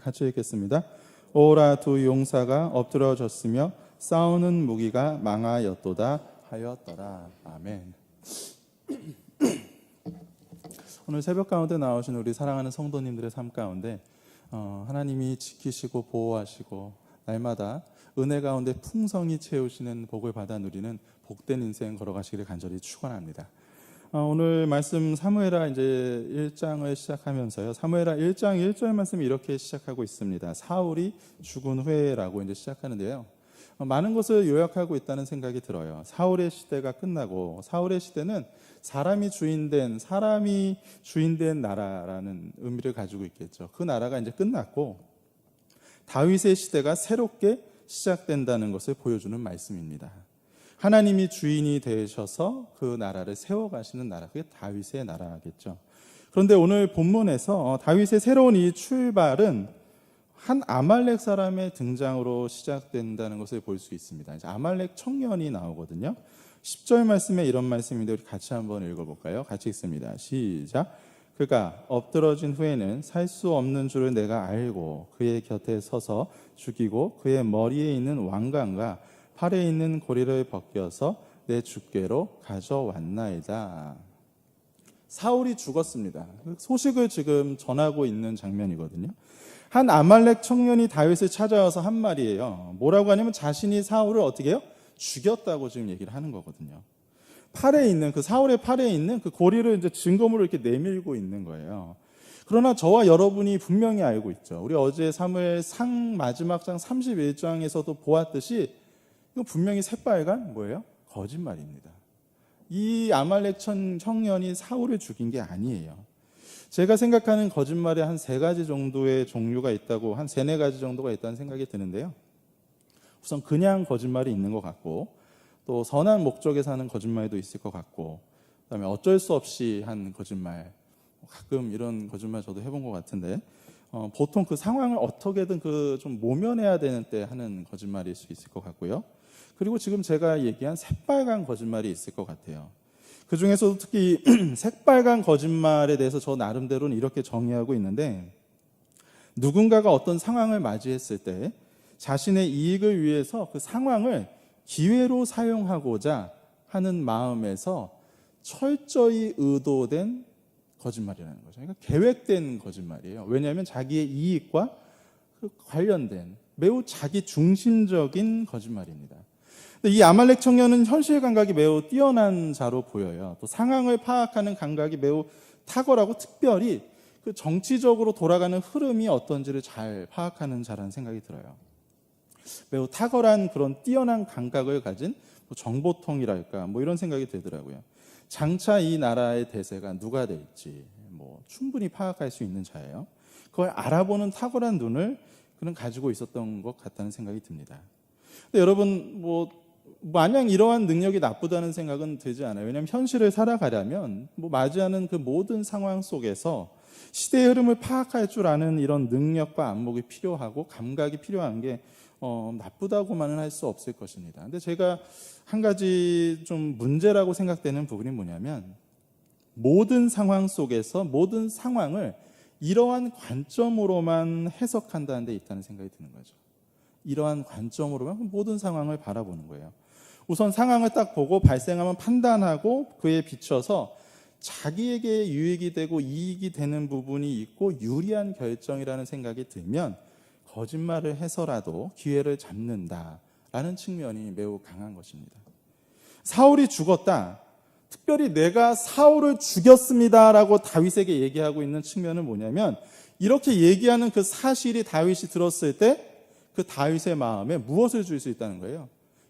같이 읽겠습니다. 오라 두 용사가 엎드러졌으며 싸우는 무기가 망하였도다 하였더라. 아멘. 오늘 새벽 가운데 나오신 우리 사랑하는 성도님들의 삶 가운데 하나님이 지키시고 보호하시고 날마다 은혜 가운데 풍성히 채우시는 복을 받아 누리는 복된 인생 걸어가시기를 간절히 축원합니다. 오늘 말씀 사무엘하 이제 1장을 시작하면서요. 사무엘하 1장 1절 말씀이 이렇게 시작하고 있습니다. 사울이 죽은 후에라고 이제 시작하는데요. 많은 것을 요약하고 있다는 생각이 들어요. 사울의 시대가 끝나고 사울의 시대는 사람이 주인된 나라라는 의미를 가지고 있겠죠. 그 나라가 이제 끝났고 다윗의 시대가 새롭게 시작된다는 것을 보여주는 말씀입니다. 하나님이 주인이 되셔서 그 나라를 세워가시는 나라, 그게 다윗의 나라겠죠. 그런데 오늘 본문에서 다윗의 새로운 이 출발은 한 아말렉 사람의 등장으로 시작된다는 것을 볼 수 있습니다. 이제 아말렉 청년이 나오거든요. 10절 말씀에 이런 말씀인데 우리 같이 한번 읽어볼까요? 같이 읽습니다. 시작. 그가 엎드러진 후에는 살 수 없는 줄을 내가 알고 그의 곁에 서서 죽이고 그의 머리에 있는 왕관과 팔에 있는 고리를 벗겨서 내 주께로 가져왔나이다. 사울이 죽었습니다. 소식을 지금 전하고 있는 장면이거든요. 한 아말렉 청년이 다윗을 찾아와서 한 말이에요. 뭐라고 하냐면 자신이 사울을 어떻게 해요? 죽였다고 지금 얘기를 하는 거거든요. 팔에 있는 사울의 팔에 있는 그 고리를 이제 증거물로 이렇게 내밀고 있는 거예요. 그러나 저와 여러분이 분명히 알고 있죠. 우리 어제 사무엘상 마지막 장 31장에서도 보았듯이 이거 분명히 새빨간 뭐예요? 거짓말입니다. 이 아말렉 청년이 사울을 죽인 게 아니에요. 제가 생각하는 거짓말에 한 3가지 정도의 종류가 있다고, 한 3-4가지 정도가 있다는 생각이 드는데요. 우선 그냥 거짓말이 있는 것 같고, 또 선한 목적에서 하는 거짓말도 있을 것 같고, 그다음에 어쩔 수 없이 한 거짓말, 가끔 이런 거짓말 저도 해본 것 같은데, 보통 그 상황을 어떻게든 좀 모면해야 되는 때 하는 거짓말일 수 있을 것 같고요. 그리고 지금 제가 얘기한 새빨간 거짓말이 있을 것 같아요. 그 중에서도 특히 새빨간 거짓말에 대해서 저 나름대로는 이렇게 정의하고 있는데, 누군가가 어떤 상황을 맞이했을 때 자신의 이익을 위해서 그 상황을 기회로 사용하고자 하는 마음에서 철저히 의도된 거짓말이라는 거죠. 그러니까 계획된 거짓말이에요. 왜냐하면 자기의 이익과 관련된 매우 자기 중심적인 거짓말입니다. 이 아말렉 청년은 현실 감각이 매우 뛰어난 자로 보여요. 또 상황을 파악하는 감각이 매우 탁월하고 특별히 그 정치적으로 돌아가는 흐름이 어떤지를 잘 파악하는 자라는 생각이 들어요. 매우 탁월한 그런 뛰어난 감각을 가진 정보통이랄까 이런 생각이 들더라고요. 장차 이 나라의 대세가 누가 될지 충분히 파악할 수 있는 자예요. 그걸 알아보는 탁월한 눈을 그는 가지고 있었던 것 같다는 생각이 듭니다. 근데 여러분 마냥 이러한 능력이 나쁘다는 생각은 들지 않아요. 왜냐하면 현실을 살아가려면 맞이하는 그 모든 상황 속에서 시대의 흐름을 파악할 줄 아는 이런 능력과 안목이 필요하고 감각이 필요한 게 나쁘다고만은 할 수 없을 것입니다. 근데 제가 한 가지 좀 문제라고 생각되는 부분이 뭐냐면 모든 상황 속에서 모든 상황을 이러한 관점으로만 해석한다는 데 있다는 생각이 드는 거죠. 이러한 관점으로만 모든 상황을 바라보는 거예요. 우선 상황을 딱 보고 발생하면 판단하고 그에 비춰서 자기에게 유익이 되고 이익이 되는 부분이 있고 유리한 결정이라는 생각이 들면 거짓말을 해서라도 기회를 잡는다라는 측면이 매우 강한 것입니다. 사울이 죽었다. 특별히 내가 사울을 죽였습니다라고 다윗에게 얘기하고 있는 측면은 뭐냐면 이렇게 얘기하는 그 사실이 다윗이 들었을 때 그 다윗의 마음에 무엇을 줄 수 있다는 거예요?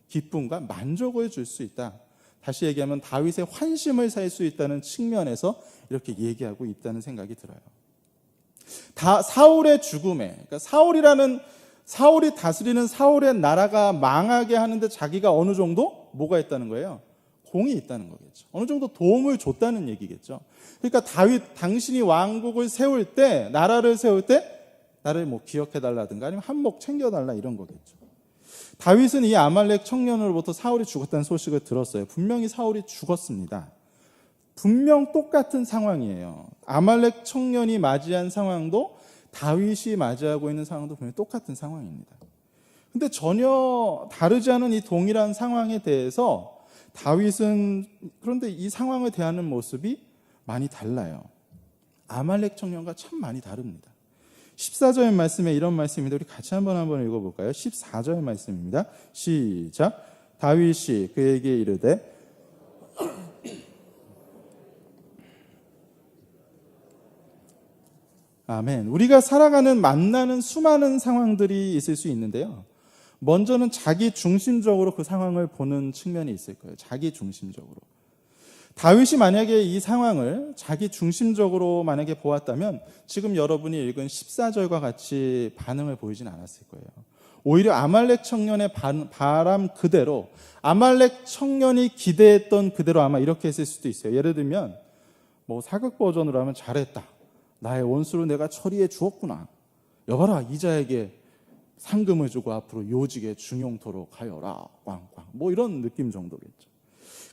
기쁨과 만족을 줄 수 있다. 다시 얘기하면 다윗의 환심을 살 수 있다는 측면에서 이렇게 얘기하고 있다는 생각이 들어요. 사울의 죽음에, 그러니까 사울이 다스리는 사울의 나라가 망하게 하는데 자기가 어느 정도 뭐가 있다는 거예요? 공이 있다는 거겠죠. 어느 정도 도움을 줬다는 얘기겠죠. 그러니까 다윗, 당신이 왕국을 세울 때, 나라를 세울 때 나를 기억해달라든가 아니면 한몫 챙겨달라 이런 거겠죠. 다윗은 이 아말렉 청년으로부터 사울이 죽었다는 소식을 들었어요. 분명히 사울이 죽었습니다. 분명 똑같은 상황이에요. 아말렉 청년이 맞이한 상황도 다윗이 맞이하고 있는 상황도 분명히 똑같은 상황입니다. 근데 전혀 다르지 않은 이 동일한 상황에 대해서 다윗은 그런데 이 상황을 대하는 모습이 많이 달라요. 아말렉 청년과 참 많이 다릅니다. 14절의 말씀에 이런 말씀입니다. 우리 같이 한번 읽어볼까요? 14절의 말씀입니다. 시작. 다윗이 그에게 이르되 아멘. 우리가 살아가는 만나는 수많은 상황들이 있을 수 있는데요. 먼저는 자기 중심적으로 그 상황을 보는 측면이 있을 거예요. 자기 중심적으로. 다윗이 만약에 이 상황을 자기 중심적으로 만약에 보았다면 지금 여러분이 읽은 14절과 같이 반응을 보이진 않았을 거예요. 오히려 아말렉 청년의 바람 그대로, 아말렉 청년이 기대했던 그대로 아마 이렇게 했을 수도 있어요. 예를 들면 뭐 사극 버전으로 하면 잘했다. 나의 원수를 내가 처리해 주었구나. 여봐라, 이자에게 상금을 주고 앞으로 요직에 중용토로 가여라. 꽝꽝. 뭐 이런 느낌 정도겠죠.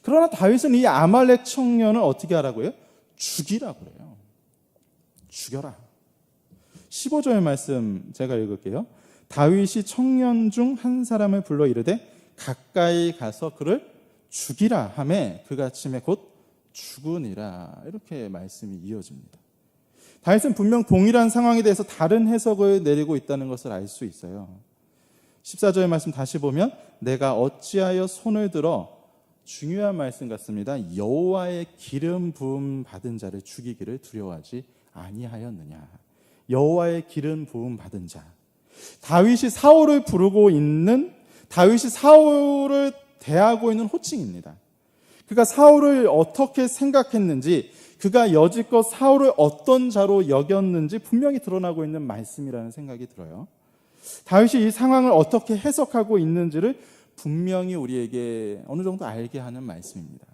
그러나 다윗은 이 아말렉 청년을 어떻게 하라고요? 죽이라고 그래요. 죽여라. 15절의 말씀 제가 읽을게요. 다윗이 청년 중 한 사람을 불러 이르되 가까이 가서 그를 죽이라 하매 그가 침에 곧 죽으니라. 이렇게 말씀이 이어집니다. 다윗은 분명 동일한 상황에 대해서 다른 해석을 내리고 있다는 것을 알 수 있어요. 14절의 말씀 다시 보면 내가 어찌하여 손을 들어, 중요한 말씀 같습니다. 여호와의 기름 부음 받은 자를 죽이기를 두려워하지 아니하였느냐. 여호와의 기름 부음 받은 자. 다윗이 사울을 부르고 있는, 다윗이 사울을 대하고 있는 호칭입니다. 그가 사울을 어떻게 생각했는지, 그가 여지껏 사울을 어떤 자로 여겼는지 분명히 드러나고 있는 말씀이라는 생각이 들어요. 다윗이 이 상황을 어떻게 해석하고 있는지를 분명히 우리에게 어느 정도 알게 하는 말씀입니다.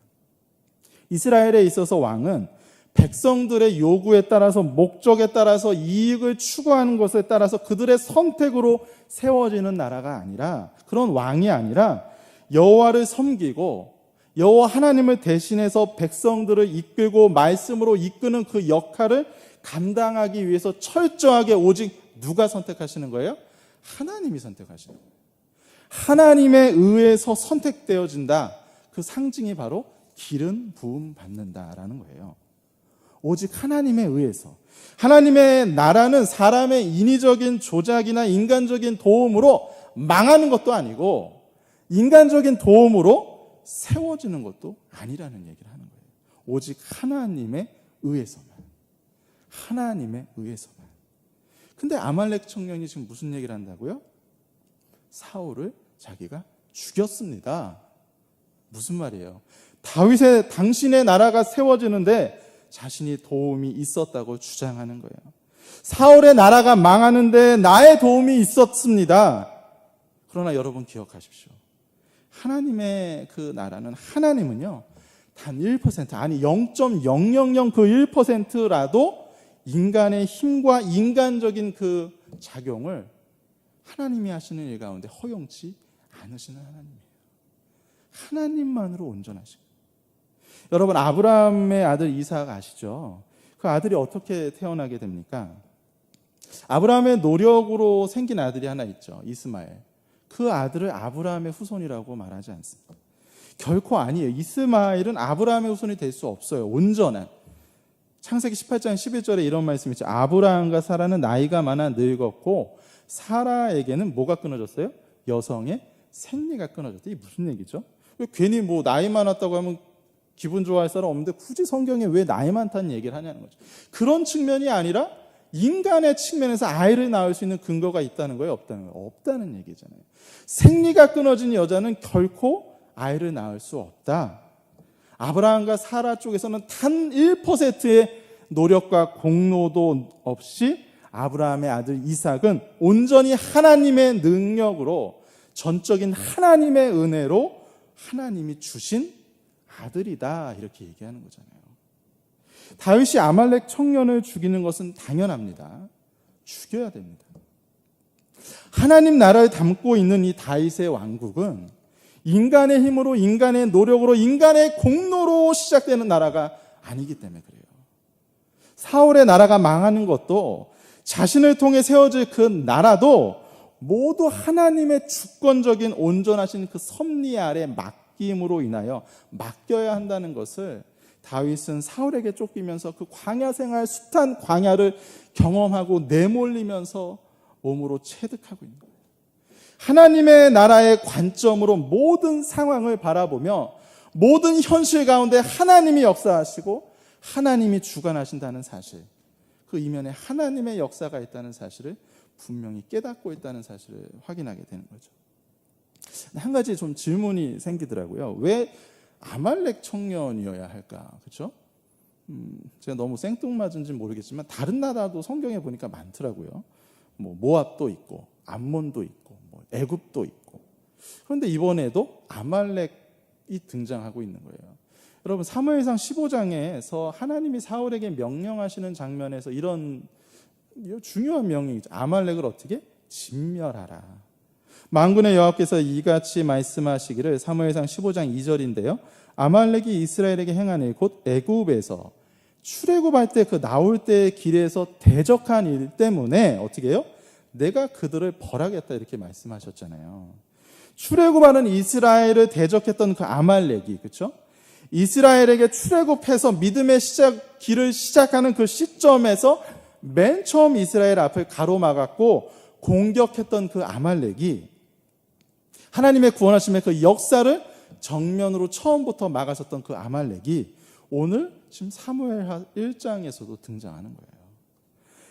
이스라엘에 있어서 왕은 백성들의 요구에 따라서, 목적에 따라서, 이익을 추구하는 것에 따라서 그들의 선택으로 세워지는 나라가 아니라, 그런 왕이 아니라 여호와를 섬기고 여호와 하나님을 대신해서 백성들을 이끌고 말씀으로 이끄는 그 역할을 감당하기 위해서 철저하게 오직 누가 선택하시는 거예요? 하나님이 선택하시는 거예요. 하나님에 의해서 선택되어진다. 그 상징이 바로 기름 부음 받는다라는 거예요. 오직 하나님에 의해서. 하나님의 나라는 사람의 인위적인 조작이나 인간적인 도움으로 망하는 것도 아니고 인간적인 도움으로 세워지는 것도 아니라는 얘기를 하는 거예요. 오직 하나님에 의해서만. 하나님에 의해서만. 근데 아말렉 청년이 지금 무슨 얘기를 한다고요? 사울을 자기가 죽였습니다. 무슨 말이에요? 다윗의, 당신의 나라가 세워지는데 자신이 도움이 있었다고 주장하는 거예요. 사울의 나라가 망하는데 나의 도움이 있었습니다. 그러나 여러분 기억하십시오. 하나님의 그 나라는, 하나님은요, 단 1%, 아니 0.000 그 1%라도 인간의 힘과 인간적인 그 작용을 하나님이 하시는 일 가운데 허용치 않으시는 하나님이에요. 하나님만으로 온전하시고. 여러분, 아브라함의 아들 이삭 아시죠? 그 아들이 어떻게 태어나게 됩니까? 아브라함의 노력으로 생긴 아들이 하나 있죠. 이스마엘. 그 아들을 아브라함의 후손이라고 말하지 않습니다. 결코 아니에요. 이스마엘은 아브라함의 후손이 될 수 없어요. 온전한. 창세기 18장 11절에 이런 말씀이 있죠. 아브라함과 사라는 나이가 많아 늙었고 사라에게는 뭐가 끊어졌어요? 여성의 생리가 끊어졌다. 이게 무슨 얘기죠? 괜히 뭐 나이 많았다고 하면 기분 좋아할 사람 없는데 굳이 성경에 왜 나이 많다는 얘기를 하냐는 거죠. 그런 측면이 아니라 인간의 측면에서 아이를 낳을 수 있는 근거가 있다는 거예요? 없다는 거예요? 없다는 얘기잖아요. 생리가 끊어진 여자는 결코 아이를 낳을 수 없다. 아브라함과 사라 쪽에서는 단 1%의 노력과 공로도 없이 아브라함의 아들 이삭은 온전히 하나님의 능력으로, 전적인 하나님의 은혜로 하나님이 주신 아들이다, 이렇게 얘기하는 거잖아요. 다윗이 아말렉 청년을 죽이는 것은 당연합니다. 죽여야 됩니다. 하나님 나라를 담고 있는 이 다윗의 왕국은 인간의 힘으로, 인간의 노력으로, 인간의 공로로 시작되는 나라가 아니기 때문에 그래요. 사울의 나라가 망하는 것도 자신을 통해 세워질 그 나라도 모두 하나님의 주권적인 온전하신 그 섭리 아래 맡김으로 인하여 맡겨야 한다는 것을 다윗은 사울에게 쫓기면서 그 광야 생활, 숱한 광야를 경험하고 내몰리면서 몸으로 체득하고 있는 거예요. 하나님의 나라의 관점으로 모든 상황을 바라보며 모든 현실 가운데 하나님이 역사하시고 하나님이 주관하신다는 사실, 그 이면에 하나님의 역사가 있다는 사실을 분명히 깨닫고 있다는 사실을 확인하게 되는 거죠. 한 가지 좀 질문이 생기더라고요. 왜 아말렉 청년이어야 할까? 그렇죠? 제가 너무 생뚱맞은지 모르겠지만 다른 나라도 성경에 보니까 많더라고요. 뭐 모압도 있고 암몬도 있고 뭐 애굽도 있고. 그런데 이번에도 아말렉이 등장하고 있는 거예요. 여러분 사무엘상 15장에서 하나님이 사울에게 명령하시는 장면에서 이런 중요한 명령이죠. 아말렉을 어떻게? 진멸하라. 만군의 여호와께서 이같이 말씀하시기를, 사무엘상 15장 2절인데요. 아말렉이 이스라엘에게 행한 일, 곧 애굽에서 출애굽할 때 그 나올 때의 길에서 대적한 일 때문에 어떻게 해요? 내가 그들을 벌하겠다 이렇게 말씀하셨잖아요. 출애굽하는 이스라엘을 대적했던 그 아말렉이, 그렇죠? 이스라엘에게 출애굽해서 믿음의 길을 시작하는 그 시점에서 맨 처음 이스라엘 앞을 가로막았고 공격했던 그 아말렉이 하나님의 구원하심의 그 역사를 정면으로 처음부터 막았었던 그 아말렉이 오늘 지금 사무엘 1장에서도 등장하는 거예요.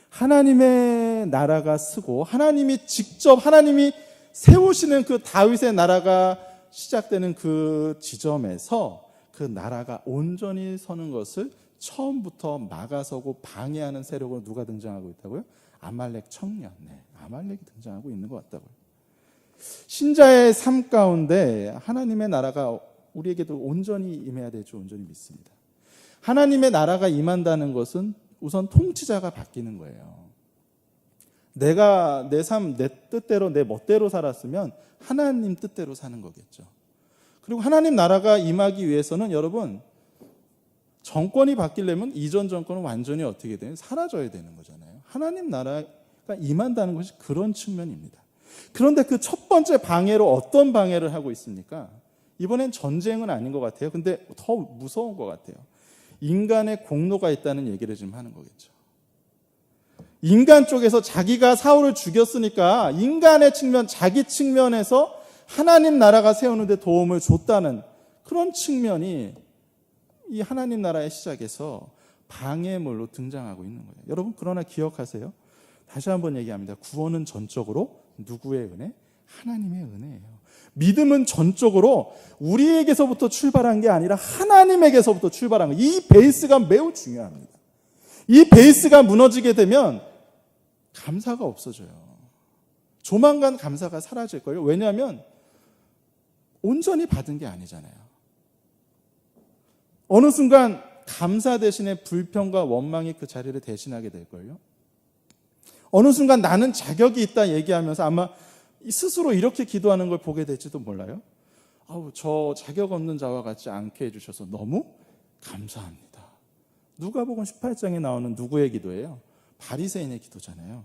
하나님의 나라가 서고 하나님이 직접 하나님이 세우시는 그 다윗의 나라가 시작되는 그 지점에서 그 나라가 온전히 서는 것을 처음부터 막아서고 방해하는 세력으로 누가 등장하고 있다고요? 아말렉 청년, 아말렉이 등장하고 있는 것 같다고요. 신자의 삶 가운데 하나님의 나라가 우리에게도 온전히 임해야 될 줄 온전히 믿습니다. 하나님의 나라가 임한다는 것은 우선 통치자가 바뀌는 거예요. 내가 내 삶, 내 뜻대로, 내 멋대로 살았으면 하나님 뜻대로 사는 거겠죠. 그리고 하나님 나라가 임하기 위해서는 여러분 정권이 바뀌려면 이전 정권은 완전히 어떻게 돼요? 사라져야 되는 거잖아요. 하나님 나라가 임한다는 것이 그런 측면입니다. 그런데 그 첫 번째 방해로 어떤 방해를 하고 있습니까? 이번엔 전쟁은 아닌 것 같아요. 근데 더 무서운 것 같아요. 인간의 공로가 있다는 얘기를 지금 하는 거겠죠. 인간 쪽에서 자기가 사울을 죽였으니까 인간의 측면, 자기 측면에서 하나님 나라가 세우는데 도움을 줬다는 그런 측면이 이 하나님 나라의 시작에서 방해물로 등장하고 있는 거예요. 여러분 그러나 기억하세요. 다시 한번 얘기합니다. 구원은 전적으로 누구의 은혜? 하나님의 은혜예요. 믿음은 전적으로 우리에게서부터 출발한 게 아니라 하나님에게서부터 출발한 거예요. 이 베이스가 매우 중요합니다. 이 베이스가 무너지게 되면 감사가 없어져요. 조만간 감사가 사라질 거예요. 왜냐하면 온전히 받은 게 아니잖아요. 어느 순간 감사 대신에 불평과 원망이 그 자리를 대신하게 될걸요. 어느 순간 나는 자격이 있다 얘기하면서 아마 스스로 이렇게 기도하는 걸 보게 될지도 몰라요. 저 자격 없는 자와 같지 않게 해주셔서 너무 감사합니다. 누가복음 18장에 나오는 누구의 기도예요? 바리새인의 기도잖아요.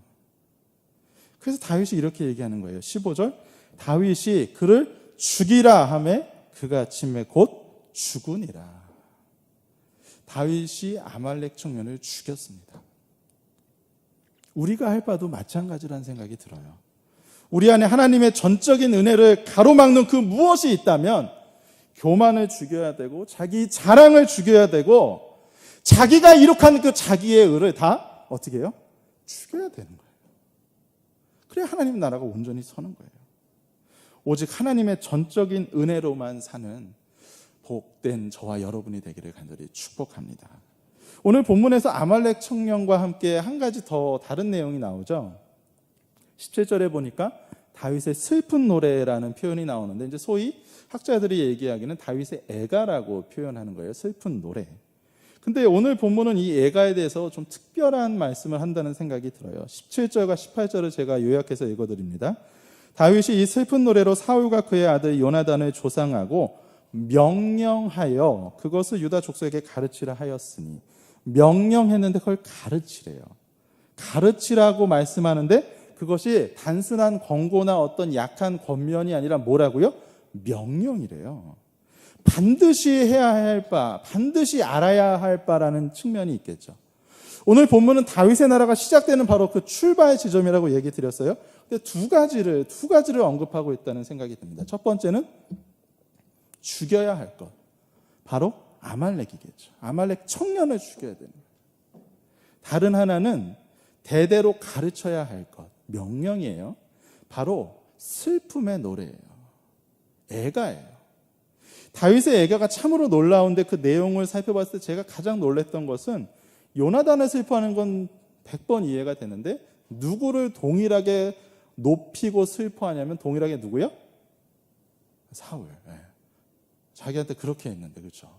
그래서 다윗이 이렇게 얘기하는 거예요. 15절 다윗이 그를 죽이라 하매 그가 침에 곧 죽으니라. 다윗이 아말렉 청년을 죽였습니다. 우리가 할 바도 마찬가지라는 생각이 들어요. 우리 안에 하나님의 전적인 은혜를 가로막는 그 무엇이 있다면 교만을 죽여야 되고 자기 자랑을 죽여야 되고 자기가 이룩한 그 자기의 의를 다 어떻게 해요? 죽여야 되는 거예요. 그래야 하나님 나라가 온전히 서는 거예요. 오직 하나님의 전적인 은혜로만 사는 복된 저와 여러분이 되기를 간절히 축복합니다. 오늘 본문에서 아말렉 청년과 함께 한 가지 더 다른 내용이 나오죠. 17절에 보니까 다윗의 슬픈 노래라는 표현이 나오는데 이제 소위 학자들이 얘기하기는 다윗의 애가라고 표현하는 거예요. 슬픈 노래. 근데 오늘 본문은 이 애가에 대해서 좀 특별한 말씀을 한다는 생각이 들어요. 17절과 18절을 제가 요약해서 읽어드립니다. 다윗이 이 슬픈 노래로 사울과 그의 아들 요나단을 조상하고 명령하여 그것을 유다 족속에게 가르치라 하였으니 명령했는데 그걸 가르치래요. 가르치라고 말씀하는데 그것이 단순한 권고나 어떤 약한 권면이 아니라 뭐라고요? 명령이래요. 반드시 해야 할 바, 반드시 알아야 할 바라는 측면이 있겠죠. 오늘 본문은 다윗의 나라가 시작되는 바로 그 출발 지점이라고 얘기 드렸어요. 근데 두 가지를 언급하고 있다는 생각이 듭니다. 첫 번째는 죽여야 할 것. 바로 아말렉이겠죠. 아말렉 청년을 죽여야 되는 거예요. 다른 하나는 대대로 가르쳐야 할 것. 명령이에요. 바로 슬픔의 노래예요. 애가예요. 다윗의 애가가 참으로 놀라운데 그 내용을 살펴봤을 때 제가 가장 놀랐던 것은 요나단을 슬퍼하는 건 100번 이해가 되는데 누구를 동일하게 높이고 슬퍼하냐면 동일하게 누구요? 사울. 네. 자기한테 그렇게 했는데, 그렇죠?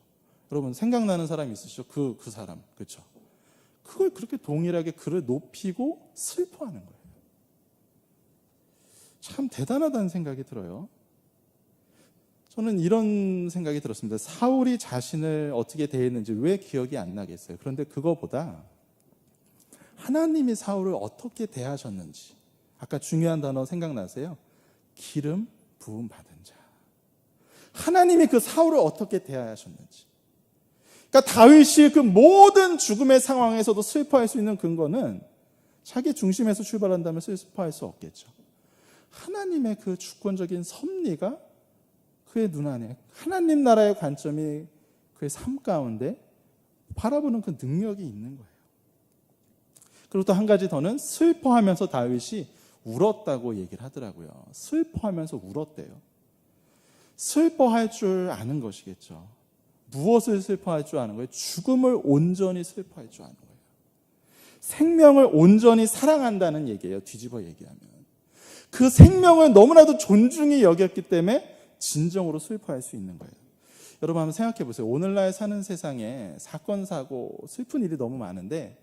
여러분 생각나는 사람 있으시죠? 그 사람, 그렇죠? 그걸 그렇게 동일하게 그를 높이고 슬퍼하는 거예요. 참 대단하다는 생각이 들어요. 저는 이런 생각이 들었습니다. 사울이 자신을 어떻게 대했는지 왜 기억이 안 나겠어요? 그런데 그거보다 하나님이 사울을 어떻게 대하셨는지, 아까 중요한 단어 생각나세요? 기름 부음 받은 자. 하나님이 그 사울을 어떻게 대하셨는지. 그러니까 다윗이 그 모든 죽음의 상황에서도 슬퍼할 수 있는 근거는 자기 중심에서 출발한다면 슬퍼할 수 없겠죠. 하나님의 그 주권적인 섭리가 그의 눈 안에, 하나님 나라의 관점이 그의 삶 가운데 바라보는 그 능력이 있는 거예요. 그리고 또 한 가지 더는 슬퍼하면서 다윗이 울었다고 얘기를 하더라고요. 슬퍼하면서 울었대요. 슬퍼할 줄 아는 것이겠죠. 무엇을 슬퍼할 줄 아는 거예요? 죽음을 온전히 슬퍼할 줄 아는 거예요. 생명을 온전히 사랑한다는 얘기예요. 뒤집어 얘기하면. 그 생명을 너무나도 존중히 여겼기 때문에 진정으로 슬퍼할 수 있는 거예요. 여러분 한번 생각해 보세요. 오늘날 사는 세상에 사건, 사고, 슬픈 일이 너무 많은데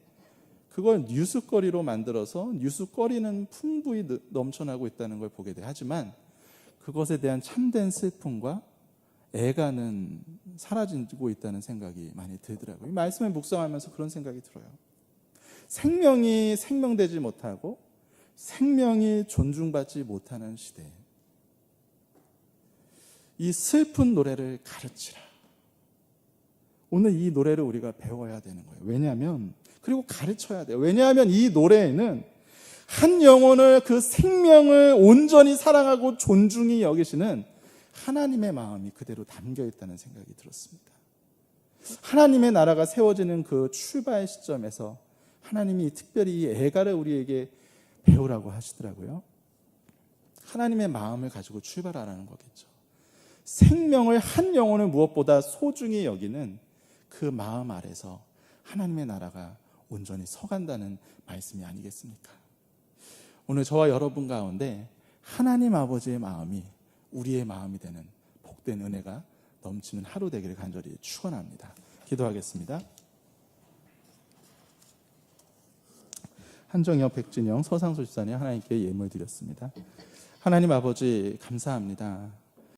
그걸 뉴스거리로 만들어서 뉴스거리는 풍부히 넘쳐나고 있다는 걸 보게 돼요. 하지만 그것에 대한 참된 슬픔과 애가는 사라지고 있다는 생각이 많이 들더라고요. 이 말씀을 묵상하면서 그런 생각이 들어요. 생명이 생명되지 못하고 생명이 존중받지 못하는 시대에 이 슬픈 노래를 가르치라. 오늘 이 노래를 우리가 배워야 되는 거예요. 왜냐하면, 그리고 가르쳐야 돼요. 왜냐하면 이 노래에는 한 영혼을, 그 생명을 온전히 사랑하고 존중히 여기시는 하나님의 마음이 그대로 담겨 있다는 생각이 들었습니다. 하나님의 나라가 세워지는 그 출발 시점에서 하나님이 특별히 이 애가를 우리에게 배우라고 하시더라고요. 하나님의 마음을 가지고 출발하라는 거겠죠. 생명을, 한 영혼을 무엇보다 소중히 여기는 그 마음 아래서 하나님의 나라가 온전히 서간다는 말씀이 아니겠습니까? 오늘 저와 여러분 가운데 하나님 아버지의 마음이 우리의 마음이 되는 복된 은혜가 넘치는 하루 되기를 간절히 축원합니다. 기도하겠습니다. 한정혁, 백진영, 서상수 집사님 하나님께 예물 드렸습니다. 하나님 아버지 감사합니다.